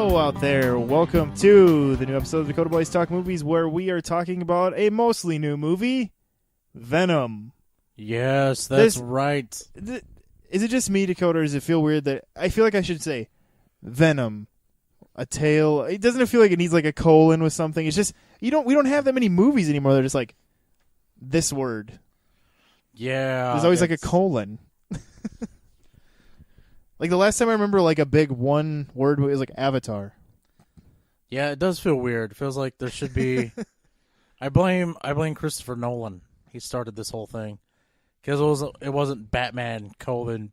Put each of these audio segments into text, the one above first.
Hello out there. Welcome to the new episode of Dakota Boys Talk Movies, where we are talking about a mostly new movie, Venom. Yes, that's right. Is it just me, Dakota, or does it feel weird that I feel like I should say Venom, a tale? It doesn't feel like it needs like a colon with something. It's just we don't have that many movies anymore. They're just like this word. Yeah. There's always like a colon. Like the last time I remember like a big one word was like Avatar. Yeah, it does feel weird. It feels like there should be I blame Christopher Nolan. He started this whole thing. Because it wasn't Batman: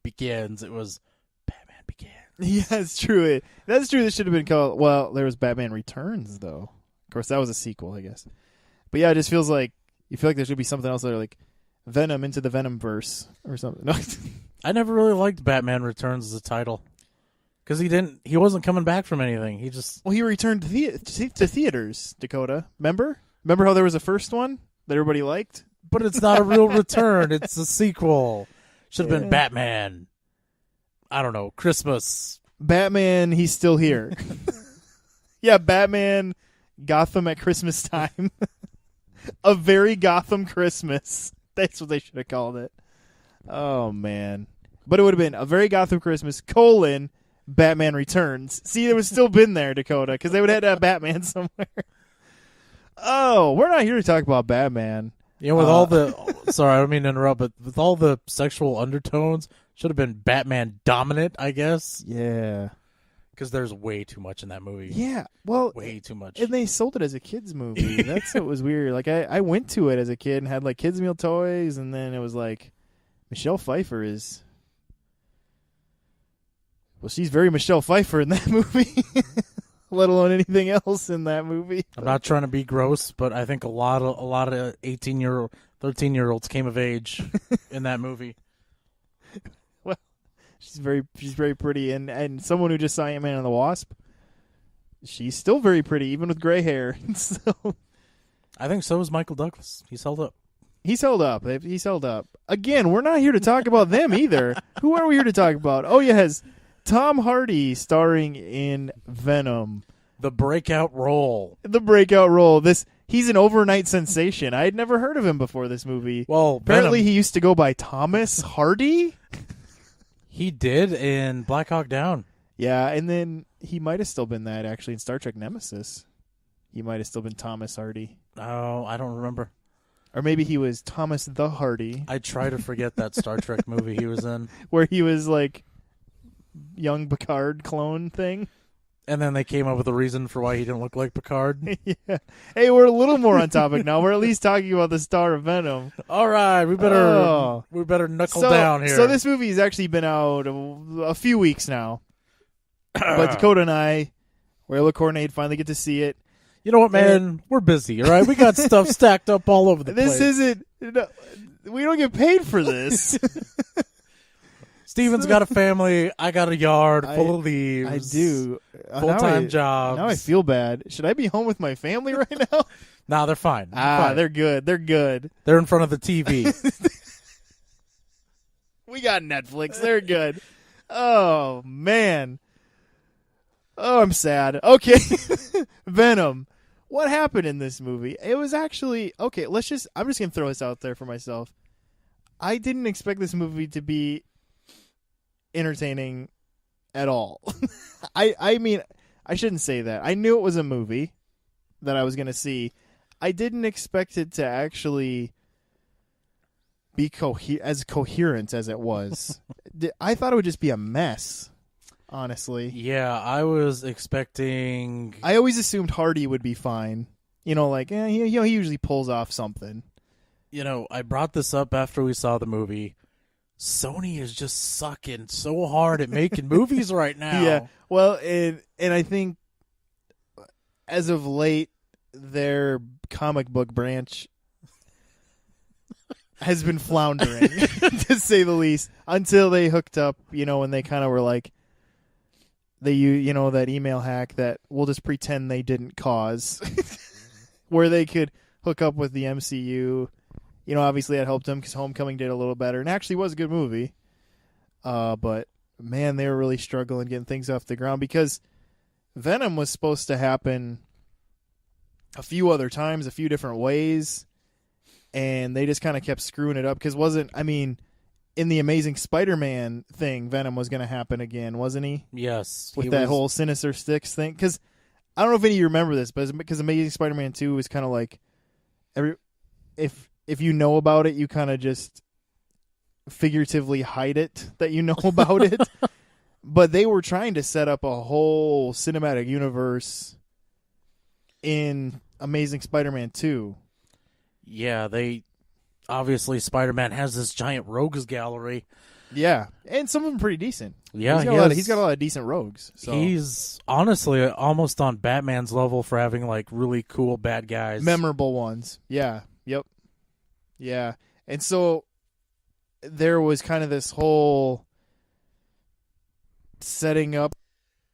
Begins. It was Batman Begins. Yeah, it's true. That's true. This should have been called. Well, there was Batman Returns, though. Of course, that was a sequel, I guess. But yeah, it just feels like you feel like there should be something else there, like Venom into the Venomverse or something. No. I never really liked Batman Returns as a title because he wasn't coming back from anything. He returned to theaters. Dakota, remember how there was a first one that everybody liked? But it's not a real return. It's a sequel. Should have been Batman. I don't know. Christmas. Batman, he's still here. Yeah, Batman, Gotham at Christmas time. A very Gotham Christmas. That's what they should have called it. Oh, man. But it would have been A Very Gotham Christmas, Batman Returns. See, it would still been there, Dakota, because they would have had to have Batman somewhere. Oh, we're not here to talk about Batman. Yeah, with all the... Sorry, I don't mean to interrupt, but with all the sexual undertones, should have been Batman Dominant, I guess. Yeah. Because there's way too much in that movie. Yeah, well... Way too much. And they sold it as a kid's movie. That's what was weird. Like, I went to it as a kid and had, like, kids' meal toys, and then it was like, Michelle Pfeiffer is... Well, she's very Michelle Pfeiffer in that movie. Let alone anything else in that movie. I'm not trying to be gross, but I think a lot of 13-year-olds came of age in that movie. Well, she's very pretty, and someone who just saw Ant-Man and the Wasp, she's still very pretty, even with gray hair. So, I think so is Michael Douglas. He's held up. He's held up. He's held up. Again, we're not here to talk about them either. Who are we here to talk about? Oh, yes. Tom Hardy starring in Venom. The breakout role. He's an overnight sensation. I had never heard of him before this movie. Well, apparently Venom, he used to go by Thomas Hardy. He did in Black Hawk Down. Yeah, and then he might have still been that actually in Star Trek Nemesis. He might have still been Thomas Hardy. Oh, I don't remember. Or maybe he was Thomas the Hardy. I try to forget that Star Trek movie he was in. Where he was like young Picard clone thing. And then they came up with a reason for why he didn't look like Picard. Yeah. Hey, we're a little more on topic now. We're at least talking about the star of Venom. All right, we better knuckle down here. So this movie has actually been out a few weeks now. But Dakota and I, we're able to coordinate, finally get to see it. You know what, man? We're busy, all right? We got stuff stacked up all over the place. We don't get paid for this. Steven's got a family. I got a yard full of leaves. I do. Full-time jobs. Now I feel bad. Should I be home with my family right now? Nah, they're fine. They're good. They're good. They're in front of the TV. We got Netflix. They're good. Oh, man. Oh, I'm sad. Okay. Venom. What happened in this movie? It was actually... Okay, I'm just going to throw this out there for myself. I didn't expect this movie to be entertaining at all. I mean, I shouldn't say that. I knew it was a movie that I was going to see. I didn't expect it to actually be as coherent as it was. I thought it would just be a mess, honestly. Yeah, I was expecting... I always assumed Hardy would be fine. You know, like, he usually pulls off something. You know, I brought this up after we saw the movie. Sony is just sucking so hard at making movies right now. Yeah, well, and I think as of late, their comic book branch has been floundering, to say the least, until they hooked up, and they kind of were like, that email hack that we'll just pretend they didn't cause, where they could hook up with the MCU. Obviously that helped them because Homecoming did a little better and actually was a good movie. But man, they were really struggling getting things off the ground because Venom was supposed to happen a few other times, a few different ways, and they just kind of kept screwing it up because in the Amazing Spider-Man thing, Venom was going to happen again, wasn't he? Yes. With that whole Sinister Six thing. Because I don't know if any of you remember this, but because Amazing Spider-Man 2 was kind of like, if you know about it, you kind of just figuratively hide it that you know about it. But they were trying to set up a whole cinematic universe in Amazing Spider-Man 2. Yeah, obviously Spider-Man has this giant rogues gallery. Yeah, and some of them pretty decent. Yeah, he's got a lot of decent rogues. So. He's honestly almost on Batman's level for having like really cool bad guys. Memorable ones. Yeah. Yep. Yeah. And so there was kind of this whole setting up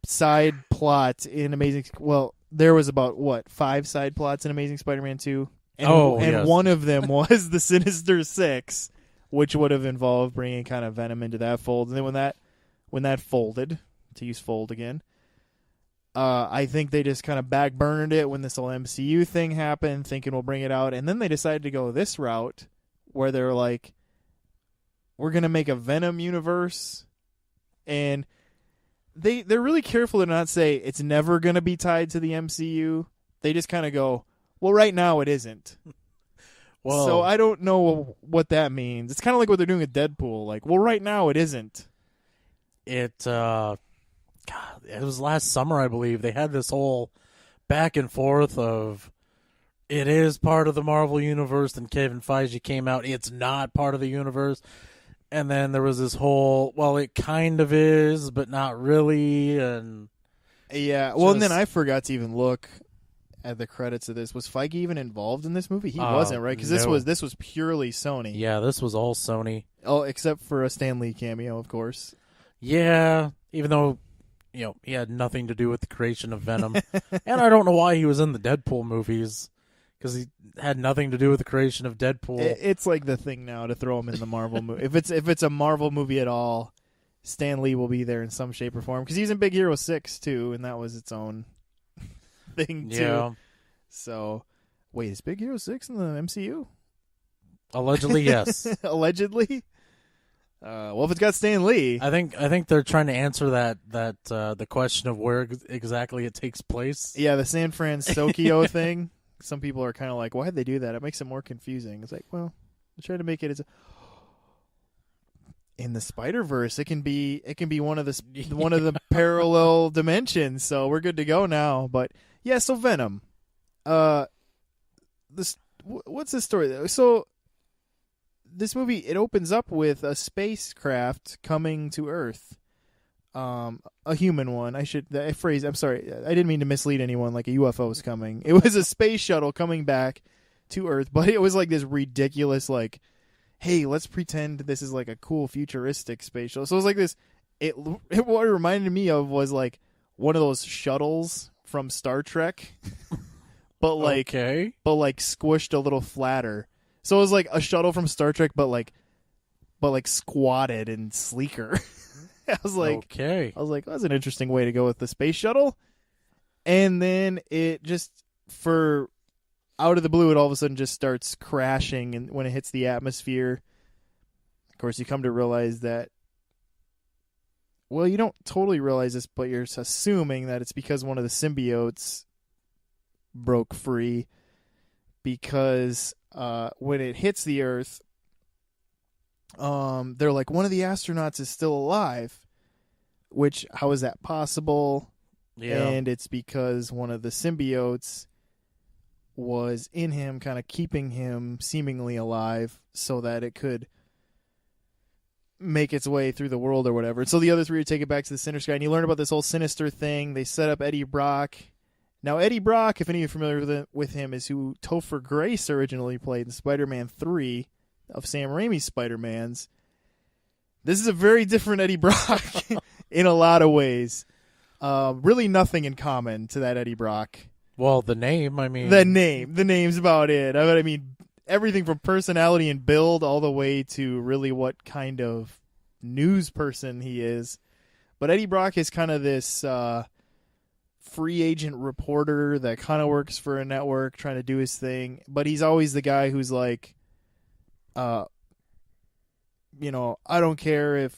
side plot in Amazing. Well, there was about 5 side plots in Amazing Spider-Man 2. And yes. One of them was the Sinister Six, which would have involved bringing kind of Venom into that fold. And then when that folded, to use fold again, I think they just kind of backburnered it when this whole MCU thing happened, thinking we'll bring it out. And then they decided to go this route where they're like, we're going to make a Venom universe. And they're really careful to not say it's never going to be tied to the MCU. They just kind of go, well, right now it isn't. Well, so I don't know what that means. It's kind of like what they're doing with Deadpool. Like, well, right now it isn't. It was last summer, I believe. They had this whole back and forth of it is part of the Marvel Universe, and Kevin Feige came out, it's not part of the universe. And then there was this whole, well, it kind of is, but not really. And yeah, well, and then I forgot to even look at the credits of this. Was Feige even involved in this movie? He wasn't, right? Because no. this was purely Sony. Yeah, this was all Sony. Oh, except for a Stan Lee cameo, of course. Yeah, even though he had nothing to do with the creation of Venom, and I don't know why he was in the Deadpool movies because he had nothing to do with the creation of Deadpool. It's like the thing now to throw him in the Marvel movie. If it's a Marvel movie at all, Stan Lee will be there in some shape or form because he's in Big Hero 6 too, and that was its own thing too. Yeah. So, wait, is Big Hero 6 in the MCU? Allegedly, yes. Allegedly. Well, if it's got Stan Lee, I think they're trying to answer that the question of where exactly it takes place. Yeah, the San Francisco thing. Some people are kind of like, why'd they do that? It makes it more confusing. It's like, well, they're trying to make it as in the Spider-Verse. It can be one of the parallel dimensions. So we're good to go now. But yeah, so Venom. What's the story? So this movie, it opens up with a spacecraft coming to Earth. A human one. I'm sorry, I didn't mean to mislead anyone like a UFO is coming. It was a space shuttle coming back to Earth, but it was like this ridiculous, like, hey, let's pretend this is like a cool futuristic space shuttle. So it was like this, what it reminded me of was like one of those shuttles from Star Trek, but like squished a little flatter. So it was like a shuttle from Star Trek, but like squatted and sleeker. I was like, oh, that's an interesting way to go with the space shuttle. And then it just, out of the blue, it all of a sudden just starts crashing, and when it hits the atmosphere, of course, you come to realize that, well, you don't totally realize this, but you're assuming that it's because one of the symbiotes broke free, because when it hits the Earth, they're like, one of the astronauts is still alive, which, how is that possible? Yeah. And it's because one of the symbiotes was in him, kind of keeping him seemingly alive so that it could make its way through the world or whatever. So the other three would take it back to the Sinister Sky, and you learn about this whole Sinister thing. They set up Eddie Brock. Now, Eddie Brock, if any of you are familiar with him, is who Topher Grace originally played in Spider-Man 3 of Sam Raimi's Spider-Mans. This is a very different Eddie Brock in a lot of ways. Really nothing in common to that Eddie Brock. Well, the name, I mean... The name's about it. I mean, everything from personality and build all the way to really what kind of news person he is. But Eddie Brock is kind of this free agent reporter that kind of works for a network trying to do his thing, but he's always the guy who's like, I don't care if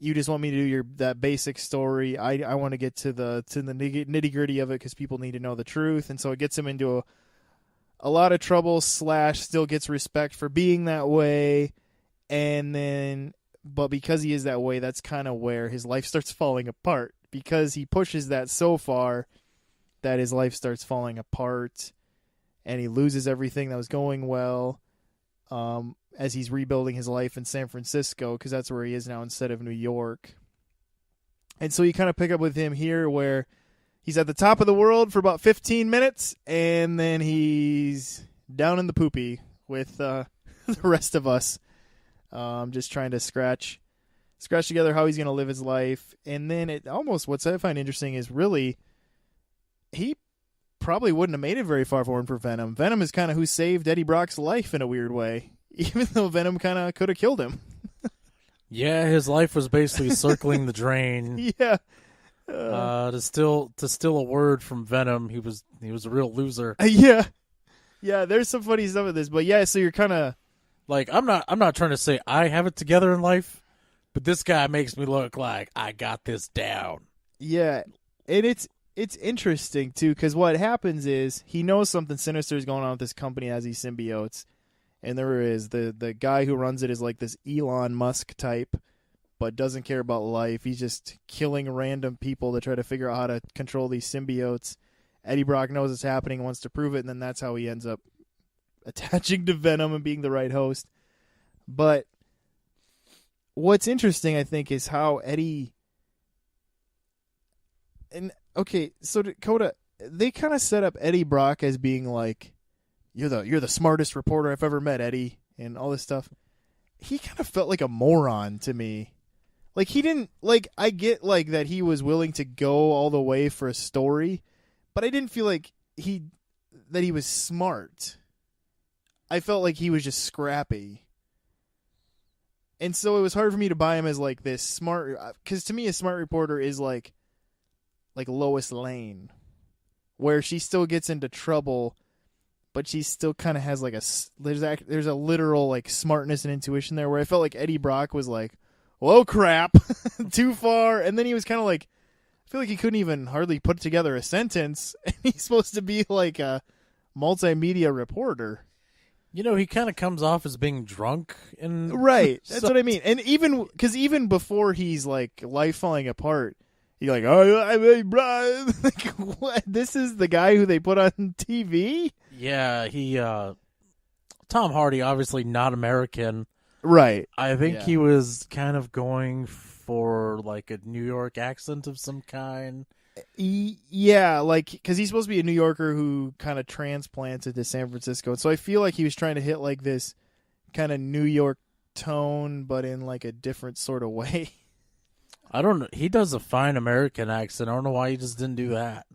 you just want me to do that basic story. I want to get to the nitty gritty of it because people need to know the truth, and so it gets him into a lot of trouble. / still gets respect for being that way, and then but because he is that way, that's kind of where his life starts falling apart because he pushes that so far that his life starts falling apart, and he loses everything that was going well. As he's rebuilding his life in San Francisco, because that's where he is now instead of New York. And so you kind of pick up with him here where he's at the top of the world for about 15 minutes, and then he's down in the poopy with the rest of us, just trying to scratch together how he's going to live his life. And then what I find interesting is really he probably wouldn't have made it very far for Venom. Venom is kind of who saved Eddie Brock's life in a weird way, even though Venom kind of could have killed him. Yeah, his life was basically circling the drain. Yeah. To steal a word from Venom, he was a real loser. Yeah. Yeah, there's some funny stuff with this, but yeah, so you're kind of like I'm not trying to say I have it together in life, but this guy makes me look like I got this down. Yeah, and it's interesting too because what happens is he knows something sinister is going on with this company as these symbiotes. And there is the guy who runs it is like this Elon Musk type, but doesn't care about life. He's just killing random people to try to figure out how to control these symbiotes. Eddie Brock knows it's happening, wants to prove it, and then that's how he ends up attaching to Venom and being the right host. But what's interesting, I think, is how Eddie... And okay, so Dakota, they kind of set up Eddie Brock as being like, You're the smartest reporter I've ever met, Eddie, and all this stuff. He kind of felt like a moron to me. Like he didn't I get like that he was willing to go all the way for a story, but I didn't feel like he was smart. I felt like he was just scrappy. And so it was hard for me to buy him as like this smart, cuz to me a smart reporter is like Lois Lane, where she still gets into trouble, but she still kind of has like there's a literal like smartness and intuition there, where I felt like Eddie Brock was like, whoa, crap, too far. And then he was kind of like, I feel like he couldn't even hardly put together a sentence. And he's supposed to be like a multimedia reporter. He kind of comes off as being drunk. Right. That's what I mean. And even before he's like life falling apart, he's like, like, what? This is the guy who they put on TV? Yeah, Tom Hardy, obviously not American. Right. I think he was kind of going for like a New York accent of some kind. Yeah, like, because he's supposed to be a New Yorker who kind of transplanted to San Francisco. So I feel like he was trying to hit like this kind of New York tone, but in like a different sort of way. I don't know. He does a fine American accent. I don't know why he just didn't do that.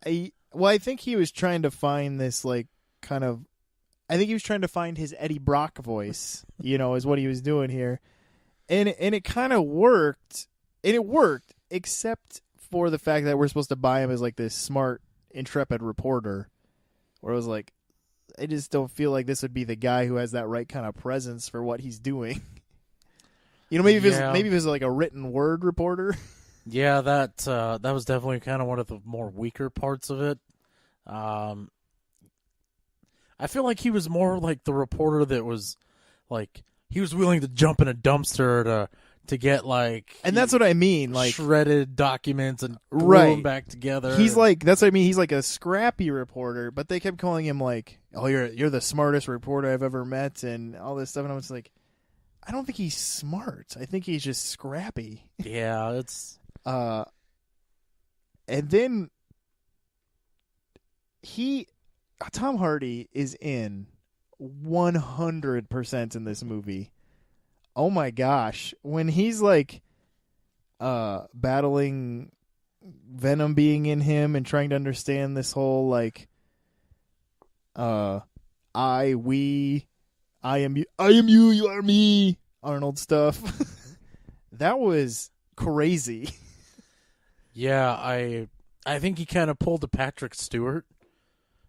I think he was trying to find this like kind of... I think he was trying to find his Eddie Brock voice, is what he was doing here. And it kind of worked. And it worked, except for the fact that we're supposed to buy him as like this smart, intrepid reporter. Where it was like, I just don't feel like this would be the guy who has that right kind of presence for what he's doing. Maybe if it was like a written word reporter. Yeah, that was definitely kind of one of the more weaker parts of it. I feel like he was more like the reporter that was like he was willing to jump in a dumpster to get like, and that's what I mean, like shredded documents and glue them back together. He's like, that's what I mean. He's like a scrappy reporter, but they kept calling him like, oh, you're the smartest reporter I've ever met, and all this stuff. And I was like, I don't think he's smart. I think he's just scrappy. Yeah, it's and then Tom Hardy is in 100% in this movie. Oh my gosh. When he's like battling Venom being in him and trying to understand this whole like I am you, you are me, Arnold stuff. That was crazy. Yeah, I think he kind of pulled a Patrick Stewart.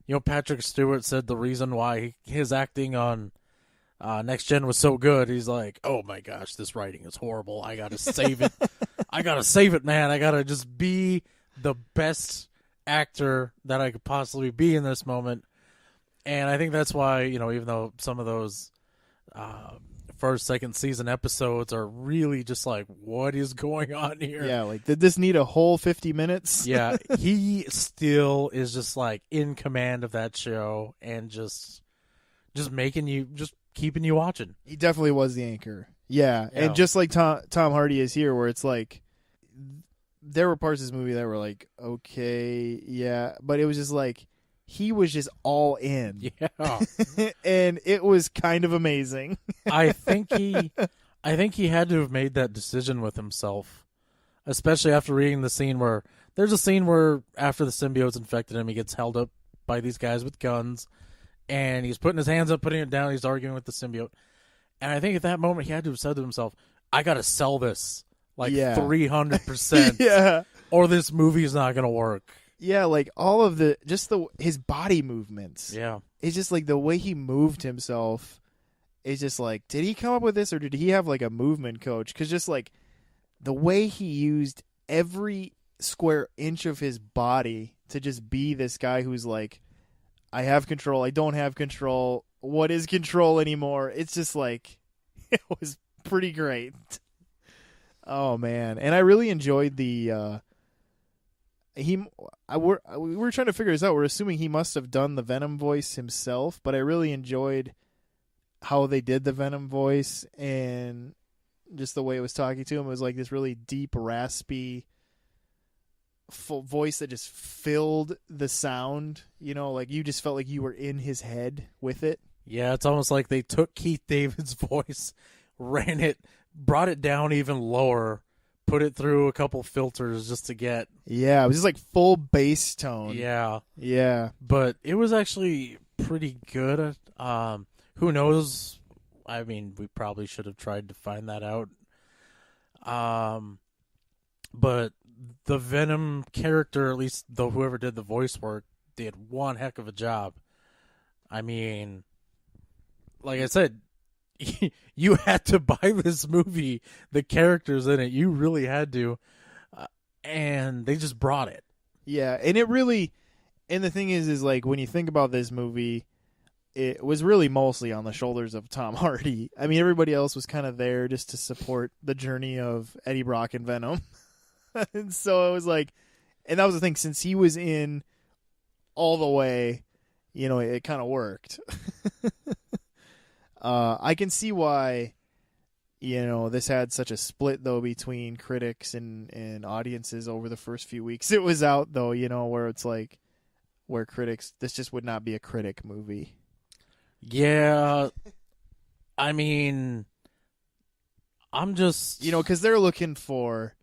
You know, Patrick Stewart said the reason why his acting on Next Gen was so good, he's like, oh my gosh, this writing is horrible. I gotta save it. I gotta save it, man. I gotta just be the best actor that I could possibly be in this moment. And I think that's why, you know, even though some of those first, second season episodes are really just like, what is going on here? Yeah, like, did this need a whole 50 minutes? Yeah, he still is just like in command of that show and just making you, just keeping you watching. He definitely was the anchor. Yeah. And just like Tom Hardy is here, where it's like, there were parts of this movie that were like, okay, yeah, but it was just like, he was just all in. Yeah. And it was kind of amazing. I think he had to have made that decision with himself, especially after reading the scene where there's a scene where after the symbiote's infected him, he gets held up by these guys with guns, and he's putting his hands up, putting it down, he's arguing with the symbiote. And I think at that moment he had to have said to himself, I got to sell this like 300%. Yeah. Or this movie is not going to work. Yeah, like all of his body movements. Yeah. It's just like the way he moved himself. It's just like, did he come up with this, or did he have like a movement coach? Because just like the way he used every square inch of his body to just be this guy who's like, I have control, I don't have control, what is control anymore? It's just like, it was pretty great. Oh man. And I really enjoyed the we were trying to figure this out. We're assuming he must have done the Venom voice himself, but I really enjoyed how they did the Venom voice and just the way it was talking to him. It was like this really deep, raspy full voice that just filled the sound. You know, like you just felt like you were in his head with it. Yeah, it's almost like they took Keith David's voice, brought it down even lower, put it through a couple filters just to get... Yeah, it was just like full bass tone. Yeah. Yeah. But it was actually pretty good. Who knows? I mean, we probably should have tried to find that out. But the Venom character, at least though whoever did the voice work, did one heck of a job. I mean, like I said, you had to buy this movie, the characters in it. You really had to. And they just brought it. Yeah, and it really... And the thing is like, when you think about this movie, it was really mostly on the shoulders of Tom Hardy. I mean, everybody else was kind of there just to support the journey of Eddie Brock and Venom. And so it was like... And that was the thing, since he was in all the way, you know, it kind of worked. I can see why, you know, this had such a split, though, between critics and audiences over the first few weeks it was out, though, you know, where it's like, where critics, this just would not be a critic movie. Yeah. I mean, I'm just... You know, because they're looking for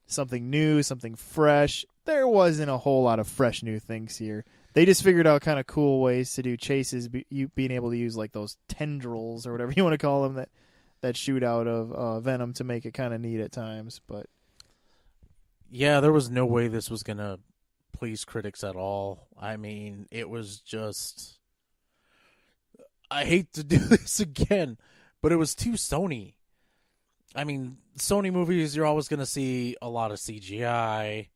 something new, something fresh. There wasn't a whole lot of fresh new things here. They just figured out kind of cool ways to do chases, you being able to use like those tendrils or whatever you want to call them that shoot out of Venom to make it kind of neat at times. But yeah, there was no way this was going to please critics at all. I mean, it was just... I hate to do this again, but it was too Sony. I mean, Sony movies, you're always going to see a lot of CGI.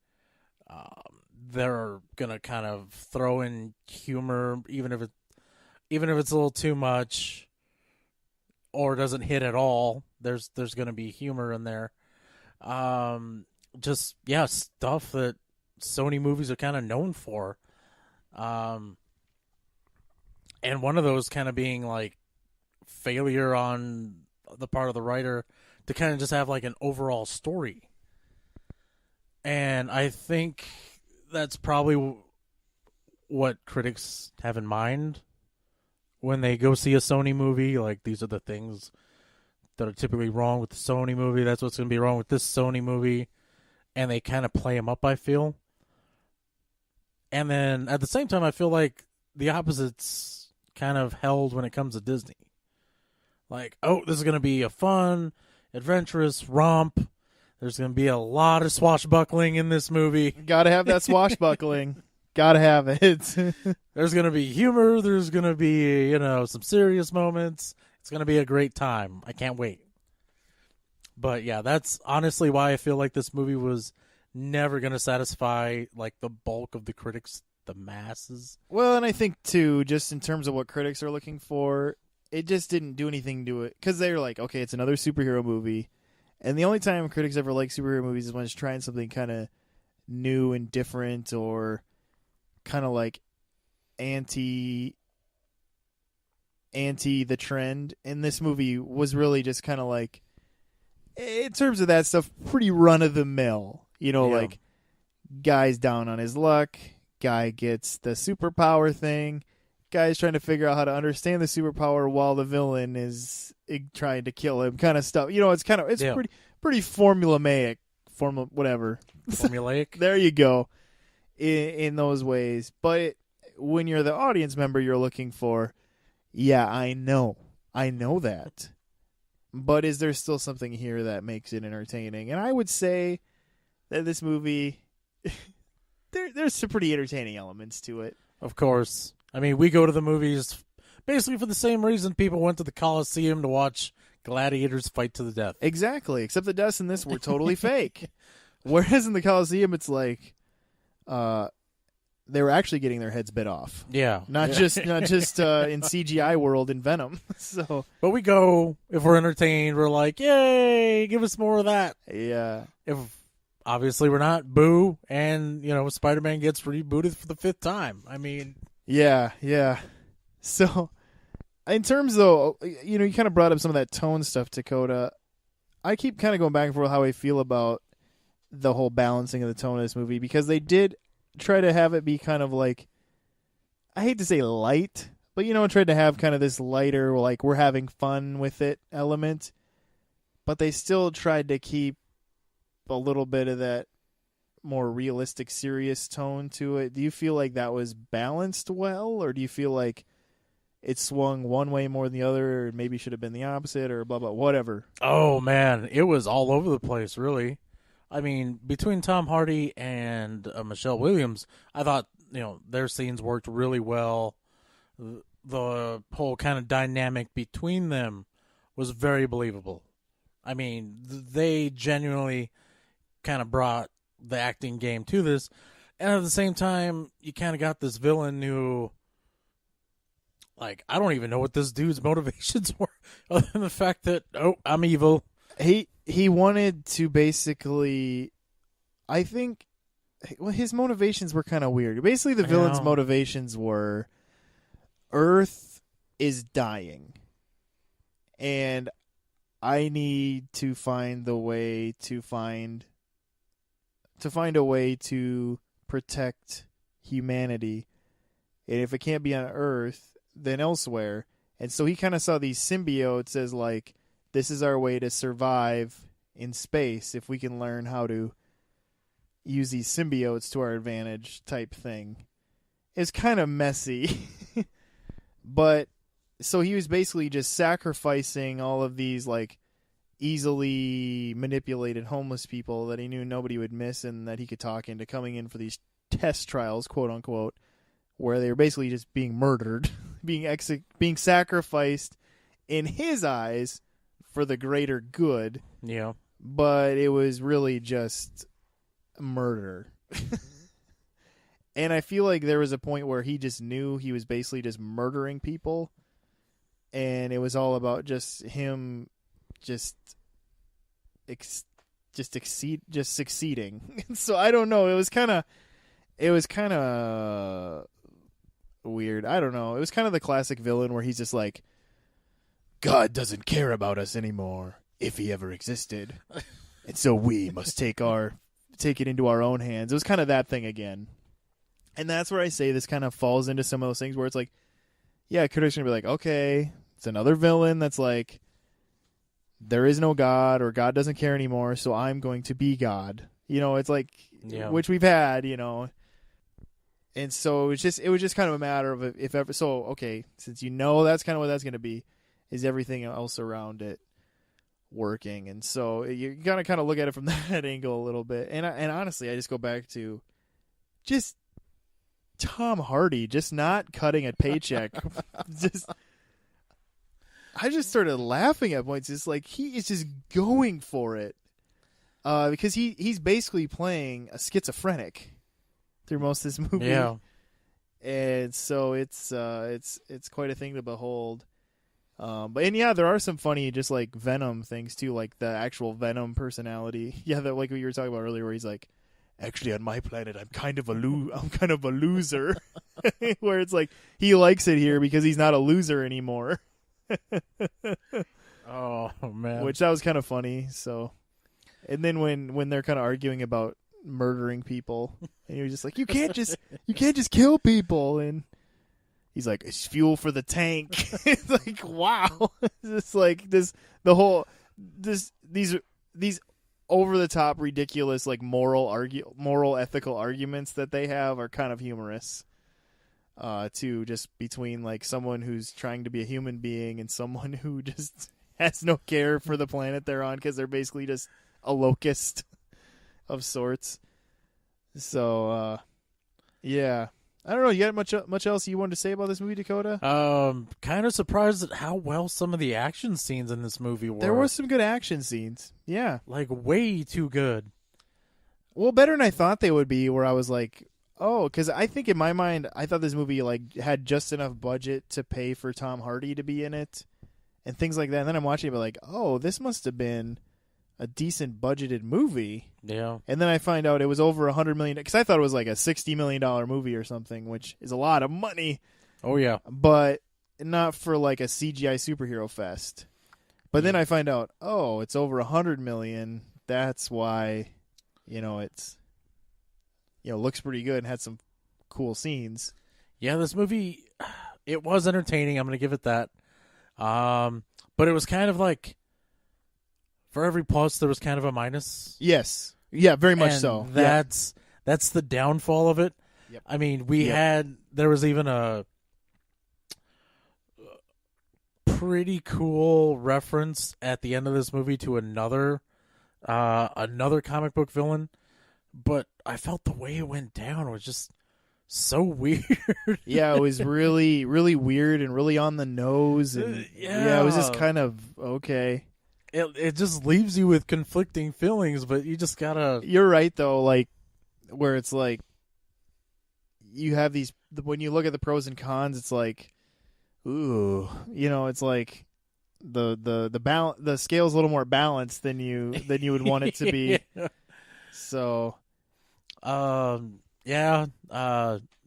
They're gonna kind of throw in humor, even if it's a little too much, or doesn't hit at all. There's gonna be humor in there. Just stuff that Sony movies are kind of known for. And one of those kind of being like failure on the part of the writer to kind of just have like an overall story. And I think that's probably what critics have in mind when they go see a Sony movie. Like, these are the things that are typically wrong with the Sony movie. That's what's going to be wrong with this Sony movie. And they kind of play them up, I feel. And then at the same time, I feel like the opposite's kind of held when it comes to Disney. Like, oh, this is going to be a fun, adventurous romp. There's going to be a lot of swashbuckling in this movie. Gotta have that swashbuckling. Gotta have it. There's going to be humor. There's going to be, some serious moments. It's going to be a great time. I can't wait. But yeah, that's honestly why I feel like this movie was never going to satisfy like the bulk of the critics, the masses. Well, and I think too, just in terms of what critics are looking for, it just didn't do anything to it. Because they're like, okay, it's another superhero movie. And the only time critics ever like superhero movies is when it's trying something kind of new and different, or kind of like anti the trend. And this movie was really just kind of like, in terms of that stuff, pretty run of the mill. Like guy's down on his luck, guy gets the superpower thing, guy's trying to figure out how to understand the superpower while the villain is trying to kill him, kind of stuff. It's pretty formulaic, whatever. Formulaic. There you go. In those ways. But when you're the audience member, you're looking for, yeah, I know that. But is there still something here that makes it entertaining? And I would say that this movie, there's some pretty entertaining elements to it. Of course. I mean, we go to the movies basically for the same reason people went to the Coliseum to watch gladiators fight to the death. Exactly, except the deaths in this were totally fake. Whereas in the Coliseum, it's like they were actually getting their heads bit off. Yeah, not just in CGI world in Venom. So, but we go if we're entertained. We're like, yay, give us more of that. Yeah. If obviously we're not, boo, and Spider-Man gets rebooted for the 5th time. I mean, yeah. So, in terms though, you kind of brought up some of that tone stuff, Dakota. I keep kind of going back and forth how I feel about the whole balancing of the tone of this movie, because they did try to have it be kind of like, I hate to say light, but tried to have kind of this lighter, like we're having fun with it element, but they still tried to keep a little bit of that more realistic, serious tone to it. Do you feel like that was balanced well, or do you feel like it swung one way more than the other, or maybe should have been the opposite, or blah, blah, whatever? Oh, man, it was all over the place, really. I mean, between Tom Hardy and Michelle Williams, I thought, their scenes worked really well. The whole kind of dynamic between them was very believable. I mean, they genuinely kind of brought the acting game to this. And at the same time, you kind of got this villain who, like, I don't even know what this dude's motivations were, other than the fact that, I'm evil. He wanted to basically, I think, his motivations were kind of weird. Basically, the villain's motivations were, Earth is dying, and I need to find a way to protect humanity, and if it can't be on Earth, then elsewhere. And so he kind of saw these symbiotes as like, this is our way to survive in space if we can learn how to use these symbiotes to our advantage type thing. It's kind of messy. But so he was basically just sacrificing all of these like easily manipulated homeless people that he knew nobody would miss and that he could talk into coming in for these test trials, quote unquote, where they were basically just being murdered, being sacrificed in his eyes for the greater good. Yeah. But it was really just murder. And I feel like there was a point where he just knew he was basically just murdering people, and it was all about just him succeeding. So I don't know. It was kind of weird. I don't know. It was kind of the classic villain where he's just like, God doesn't care about us anymore, if he ever existed. And so we must take it into our own hands. It was kind of that thing again. And that's where I say this kind of falls into some of those things where it's like, yeah, critics are going to be like, okay, it's another villain that's like, there is no God, or God doesn't care anymore, so I'm going to be God. It's like, which we've had, And so it was just kind of a matter of if ever, so, okay, since that's kind of what that's going to be, is everything else around it working, and so you gotta kind of look at it from that angle a little bit. And honestly, I just go back to just Tom Hardy just not cutting a paycheck. I just started laughing at points. It's like he is just going for it, because he's basically playing a schizophrenic through most of this movie. Yeah, and so it's quite a thing to behold. But there are some funny just like Venom things too, like the actual Venom personality. Yeah, that like what you were talking about earlier, where he's like, actually on my planet I'm kind of a loser, where it's like he likes it here because he's not a loser anymore. Oh man, which that was kind of funny. So, and then when they're kind of arguing about murdering people, and he was just like, you can't just kill people, and he's like, it's fuel for the tank. It's like, wow. It's like these over the top ridiculous like moral ethical arguments that they have are kind of humorous. To just between like someone who's trying to be a human being and someone who just has no care for the planet they're on because they're basically just a locust of sorts. So, yeah. I don't know. You got much else you wanted to say about this movie, Dakota? Kind of surprised at how well some of the action scenes in this movie were. There were some good action scenes. Yeah. Like, way too good. Well, better than I thought they would be, where I was like, oh, because I think in my mind, I thought this movie like had just enough budget to pay for Tom Hardy to be in it and things like that. And then I'm watching it, but like, oh, this must have been a decent budgeted movie. Yeah. And then I find out it was over $100 million, because I thought it was like a $60 million movie or something, which is a lot of money. Oh, yeah. But not for like a CGI superhero fest. But then I find out, oh, it's over $100 million. That's why, it's, looks pretty good and had some cool scenes. Yeah, this movie, it was entertaining. I'm going to give it that. But it was kind of like, for every plus, there was kind of a minus. Yes. Yeah, very much and so. That's the downfall of it. Yep. I mean, there was even a pretty cool reference at the end of this movie to another comic book villain, but I felt the way it went down was just so weird. Yeah, it was really, really weird and really on the nose. And it was just kind of okay. It just leaves you with conflicting feelings, but you just gotta... You're right, though, like, where it's like, you have these... When you look at the pros and cons, it's like, ooh, it's like the scale's a little more balanced than you would want it to be. Yeah. So... the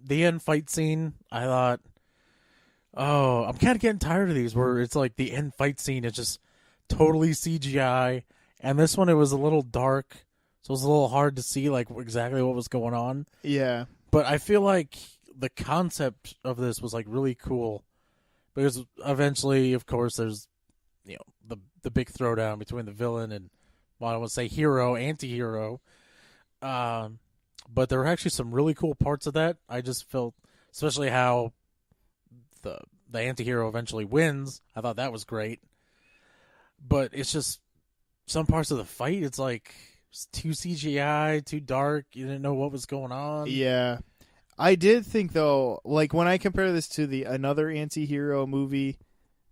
end fight scene, I thought, I'm kind of getting tired of these where it's like the end fight scene is just totally CGI, and this one it was a little dark, so it was a little hard to see like exactly what was going on. Yeah. But I feel like the concept of this was like really cool, because eventually, of course, there's the big throwdown between the villain and, well, I would say hero, anti-hero. But there were actually some really cool parts of that. I just felt, especially how the anti-hero eventually wins. I thought that was great. But it's just some parts of the fight, it's like it's too CGI, too dark. You didn't know what was going on. Yeah. I did think, though, like when I compare this to another anti-hero movie,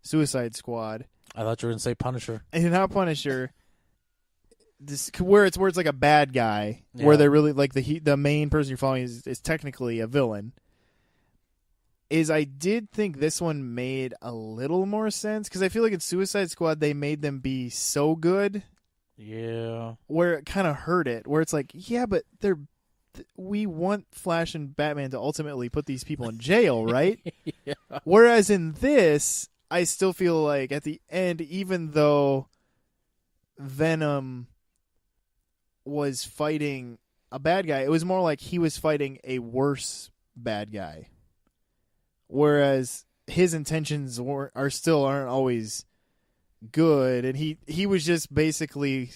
Suicide Squad. I thought you were going to say Punisher. And not Punisher. Where it's like a bad guy, where they're really like the main person you're following is technically a villain. I did think this one made a little more sense, because I feel like in Suicide Squad they made them be so good, where it kind of hurt it. Where it's like, yeah, but we want Flash and Batman to ultimately put these people in jail, right? Yeah. Whereas in this, I still feel like at the end, even though Venom was fighting a bad guy, it was more like he was fighting a worse bad guy. Whereas his intentions aren't always good, and he was just basically,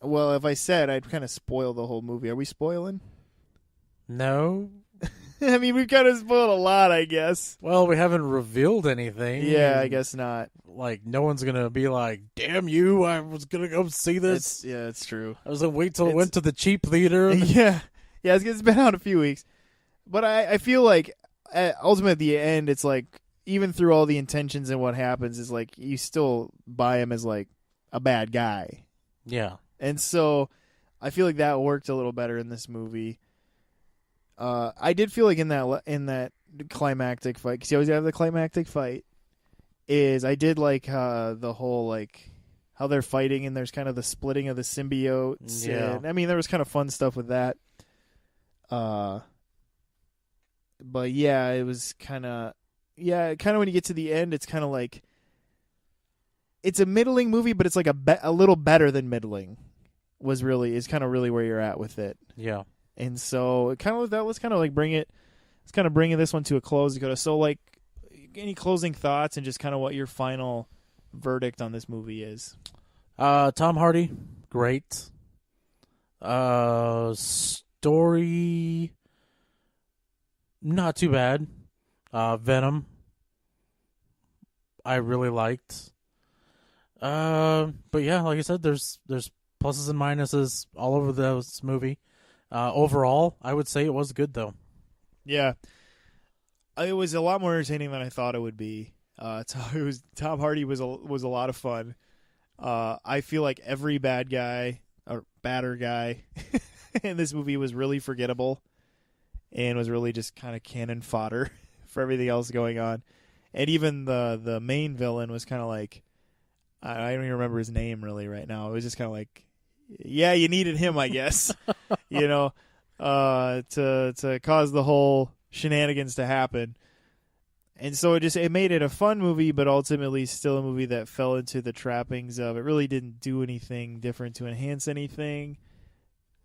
well, if I said, I'd kind of spoil the whole movie. Are we spoiling? No. I mean, we've kind of spoiled a lot, I guess. Well, we haven't revealed anything. Yeah, I guess not. Like, no one's going to be like, damn you, I was going to go see this. It's true. I was going to wait till it went to the cheap theater. Yeah. Yeah, it's been out a few weeks. But I feel like, ultimately at the end, it's like, even through all the intentions and what happens, is like, you still buy him as like a bad guy. Yeah. And so, I feel like that worked a little better in this movie. I did feel like in that climactic fight, because you always have the climactic fight, I did like the whole like how they're fighting and there's kind of the splitting of the symbiotes. Yeah. And, I mean, there was kind of fun stuff with that. But yeah, it was kind of when you get to the end, it's kind of like it's a middling movie, but it's like a little better than middling. Is kind of really where you're at with it. Yeah. And so let's kind of like bringing this one to a close, Dakota. So like, any closing thoughts and just kind of what your final verdict on this movie is? Tom Hardy, great. Story, not too bad. Venom, I really liked. But yeah, like I said, there's pluses and minuses all over this movie. Overall, I would say it was good, though. Yeah. It was a lot more entertaining than I thought it would be. Tom Hardy was a lot of fun. I feel like every bad guy or badder guy in this movie was really forgettable and was really just kind of cannon fodder for everything else going on. And even the main villain was kind of like, I don't even remember his name really right now. It was just kind of like, yeah, you needed him, I guess, to cause the whole shenanigans to happen. And so it made it a fun movie, but ultimately still a movie that fell into the trappings of it really didn't do anything different to enhance anything.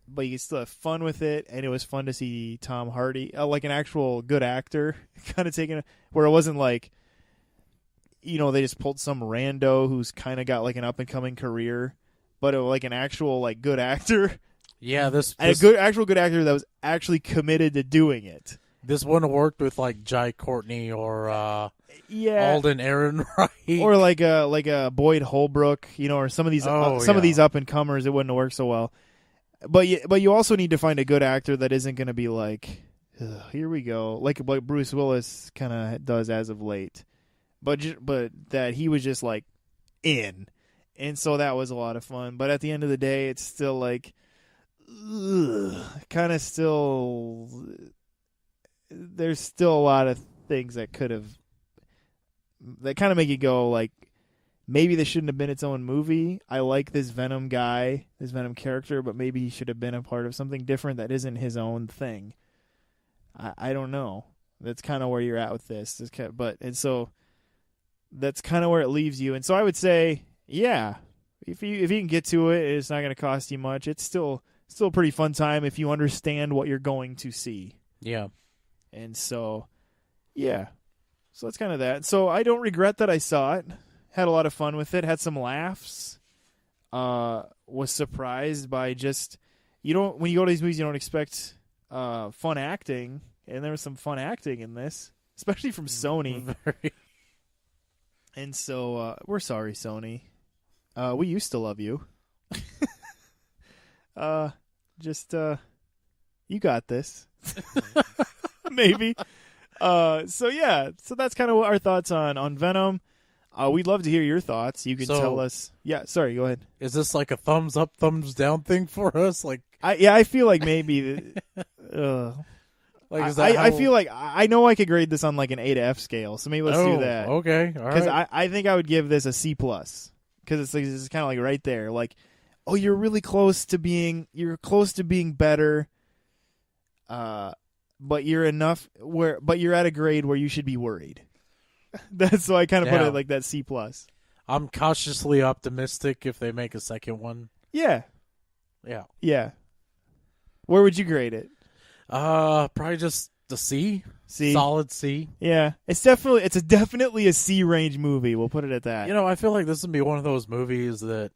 But you could still have fun with it, and it was fun to see Tom Hardy, like an actual good actor, kind of taking where it wasn't like, they just pulled some rando who's kind of got like an up and coming career. But it was like an actual like good actor. Yeah, a good actor that was actually committed to doing it. This wouldn't have worked with like Jai Courtney or Alden Ehrenreich, or like a Boyd Holbrook, or some of these of these up and comers. It wouldn't have worked so well. But you also need to find a good actor that isn't going to be like, here we go, like what Bruce Willis kind of does as of late. But that he was just like in. And so that was a lot of fun. But at the end of the day, it's still like, kind of still, there's still a lot of things that kind of make you go like, maybe this shouldn't have been its own movie. I like this Venom guy, this Venom character, but maybe he should have been a part of something different that isn't his own thing. I don't know. That's kind of where you're at with this. And so that's kind of where it leaves you. And so I would say, yeah, if you can get to it, it's not going to cost you much. It's still a pretty fun time if you understand what you're going to see. Yeah. And so, yeah. So that's kind of that. So I don't regret that I saw it. Had a lot of fun with it. Had some laughs. Was surprised by just, when you go to these movies, you don't expect fun acting. And there was some fun acting in this, especially from Sony. And so, we're sorry, Sony. We used to love you. You got this. Maybe. So that's kind of our thoughts on Venom. We'd love to hear your thoughts. You can tell us. Yeah, sorry, go ahead. Is this like a thumbs up, thumbs down thing for us? Like, I feel like maybe. I feel like I know I could grade this on like an A to F scale, so maybe let's do that. Okay, all right. Because I think I would give this a C+. Because it's kind of like right there, like, oh, you're really close to being better, but you're at a grade where you should be worried. That's why I kind of put it like that C+. I'm cautiously optimistic if they make a second one. Yeah. Yeah. Where would you grade it? Probably just the C. Solid C. Yeah. It's definitely a C range movie. We'll put it at that. I feel like this would be one of those movies that,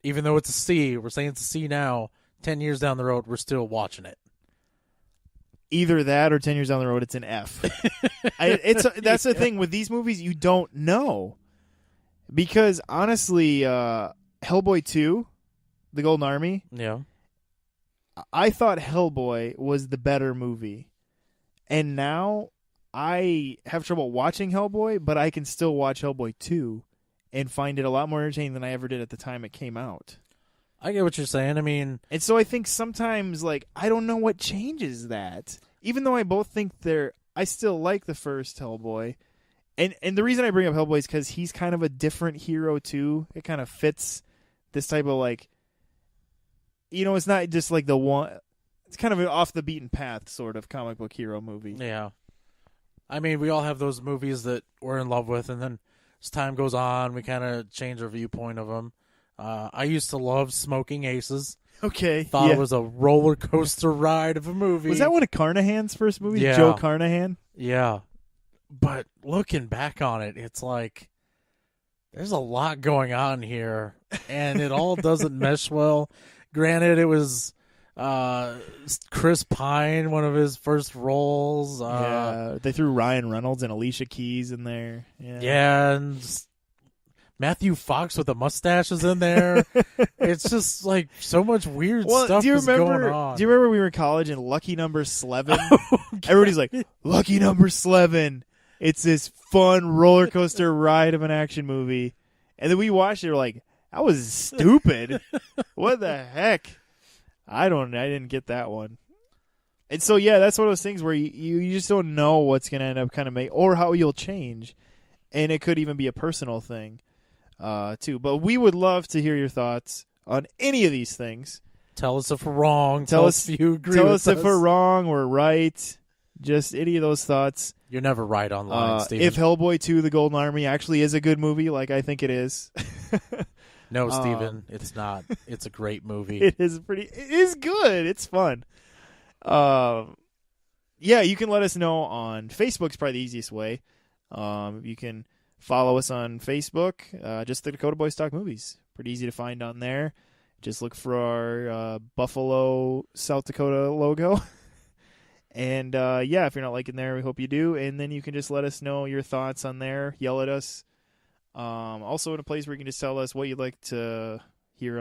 even though it's a C, we're saying it's a C now, 10 years down the road, we're still watching it. either that or 10 years down the road, it's an F. That's the thing with these movies, you don't know. Because honestly, Hellboy 2, The Golden Army, Yeah. I thought Hellboy was the better movie. And now I have trouble watching Hellboy, but I can still watch Hellboy 2 and find it a lot more entertaining than I ever did at the time it came out. I get what you're saying. I mean, and so I think sometimes, like, I don't know what changes that. Even though I both think I still like the first Hellboy. And the reason I bring up Hellboy is because he's kind of a different hero, too. It kind of fits this type of, like, it's not just like the one. It's kind of an off the beaten path sort of comic book hero movie. yeah. I mean, we all have those movies that we're in love with, and then as time goes on, we kind of change our viewpoint of them. I used to love Smoking Aces. Okay. Thought it was a roller coaster ride of a movie. Was that one of Carnahan's first movies? Yeah. Joe Carnahan? Yeah. But looking back on it, it's like there's a lot going on here, and it all doesn't mesh well. Granted, it was Chris Pine, one of his first roles. They threw Ryan Reynolds and Alicia Keys in there. Yeah, and Matthew Fox with a mustache is in there. It's just like so much weird stuff is going on. Do you remember we were in college and Lucky Number 11? Everybody's like, Lucky Number 11. It's this fun roller coaster ride of an action movie. And then we watched it, we're like, that was stupid. What the heck? I didn't get that one. And so, yeah, that's one of those things where you just don't know what's going to end up kind of or how you'll change. And it could even be a personal thing. Too, but we would love to hear your thoughts on any of these things. Tell us if we're wrong. Tell us if you agree. Tell with us if we're wrong, we're right. Just any of those thoughts. You're never right online, Steven. If Hellboy 2: The Golden Army actually is a good movie, like I think it is. No, Steven, it's not. It's a great movie. It is good. It's fun. Yeah, you can let us know on Facebook's probably the easiest way. You can follow us on Facebook, just the Dakota Boys Talk Movies. Pretty easy to find on there. Just look for our Buffalo, South Dakota logo. And, yeah, if you're not liking there, we hope you do. And then you can just let us know your thoughts on there. Yell at us. Also in a place where you can just tell us what you'd like to hear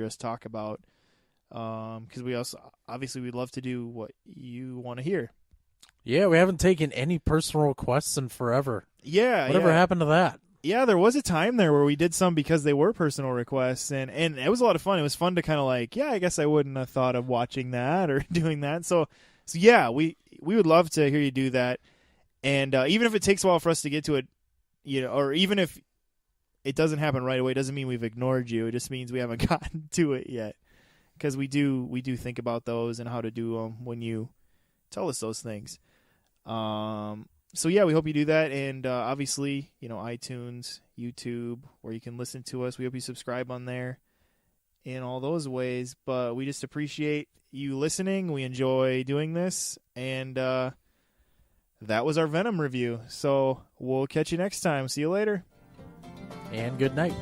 us talk about. Because we also, obviously, we'd love to do what you want to hear. Yeah, we haven't taken any personal requests in forever. Yeah. Whatever happened to that? Yeah, there was a time there where we did some because they were personal requests, and it was a lot of fun. It was fun to kind of like, yeah, I guess I wouldn't have thought of watching that or doing that. So yeah, we would love to hear you do that. And even if it takes a while for us to get to it, or even if it doesn't happen right away, it doesn't mean we've ignored you. It just means we haven't gotten to it yet. Because we do think about those and how to do them when you tell us those things. So yeah, we hope you do that, and obviously, iTunes, YouTube, where you can listen to us. We hope you subscribe on there in all those ways. But we just appreciate you listening. We enjoy doing this, and that was our Venom review. So we'll catch you next time. See you later. And good night.